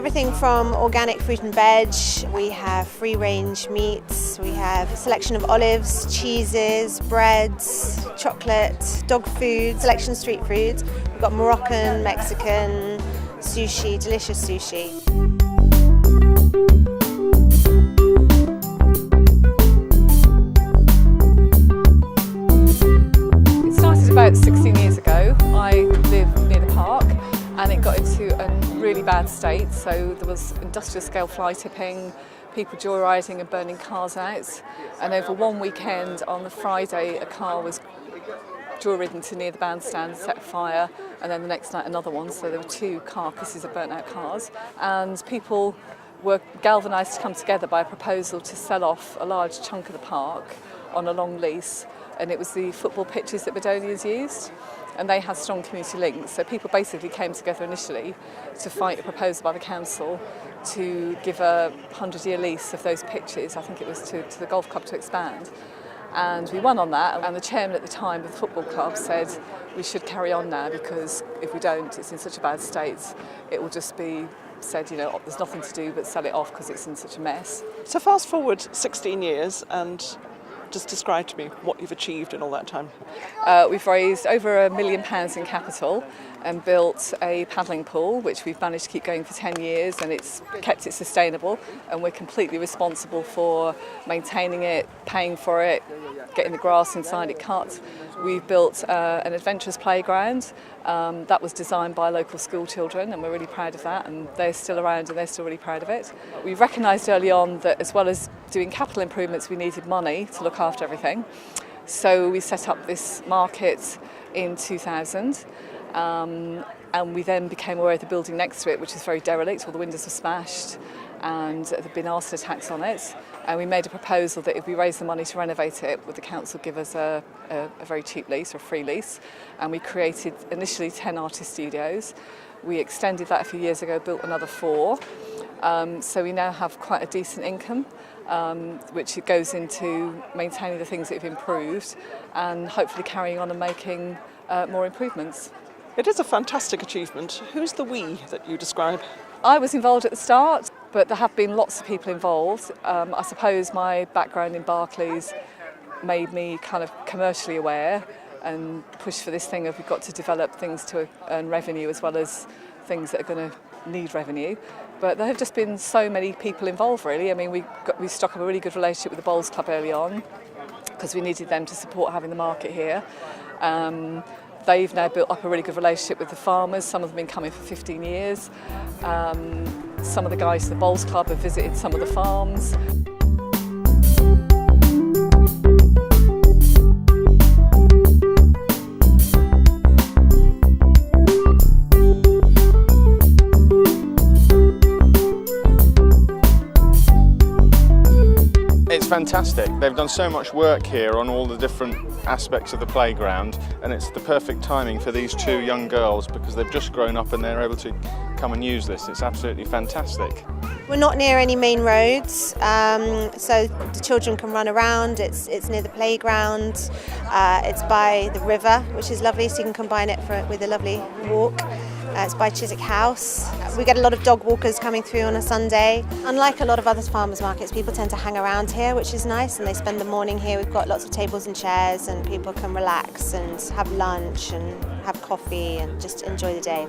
everything from organic fruit and veg, we have free-range meats, we have a selection of olives, cheeses, breads, chocolate, dog food, selection of street foods. We've got Moroccan, Mexican, sushi, delicious sushi. It started about 16 years ago. I live near the park and it got into a really bad state, so there was industrial scale fly tipping, people joyriding and burning cars out, and over one weekend on the Friday a car was joyridden to near the bandstand, set fire, and then the next night another one, so there were 2 carcasses of burnt out cars, and people were galvanised to come together by a proposal to sell off a large chunk of the park on a long lease, and it was the football pitches that Bedonians used. And they had strong community links, so people basically came together initially to fight a proposal by the council to give a 100-year lease of those pitches. I think it was to the golf club to expand, and we won on that. And the chairman at the time of the football club said we should carry on now, because if we don't, it's in such a bad state, it will just be said, you know, there's nothing to do but sell it off because it's in such a mess. So fast forward 16 years and just describe to me what you've achieved in all that time. We've raised over £1 million in capital and built a paddling pool, which we've managed to keep going for 10 years, and it's kept it sustainable, and we're completely responsible for maintaining it, paying for it, getting the grass inside it cut. We've built an adventurous playground that was designed by local school children, and we're really proud of that, and they're still around and they're still really proud of it. We recognised early on that as well as doing capital improvements, we needed money to look after everything. So we set up this market in 2000, and we then became aware of the building next to it, which is very derelict. All the windows were smashed and there had been arson attacks on it. And we made a proposal that if we raised the money to renovate it, would the council give us a very cheap lease or a free lease. And we created initially 10 artist studios. We extended that a few years ago, built another 4. So we now have quite a decent income, which goes into maintaining the things that have improved and hopefully carrying on and making more improvements. It is a fantastic achievement. Who's the we that you describe? I was involved at the start, but there have been lots of people involved. I suppose my background in Barclays made me kind of commercially aware and push for this thing of we've got to develop things to earn revenue as well as things that are going to need revenue. But there have just been so many people involved, really. I mean, we struck up a really good relationship with the Bowls Club early on because we needed them to support having the market here. They've now built up a really good relationship with the farmers. Some of them have been coming for 15 years. Some of the guys at the Bowls Club have visited some of the farms. It's fantastic. They've done so much work here on all the different aspects of the playground, and it's the perfect timing for these 2 young girls because they've just grown up and they're able to come and use this. It's absolutely fantastic. We're not near any main roads, so the children can run around. It's near the playground. It's by the river, which is lovely, so you can combine it with a lovely walk. It's by Chiswick House. We get a lot of dog walkers coming through on a Sunday. Unlike a lot of other farmers markets, people tend to hang around here, which is nice, and they spend the morning here. We've got lots of tables and chairs, and people can relax and have lunch and have coffee and just enjoy the day.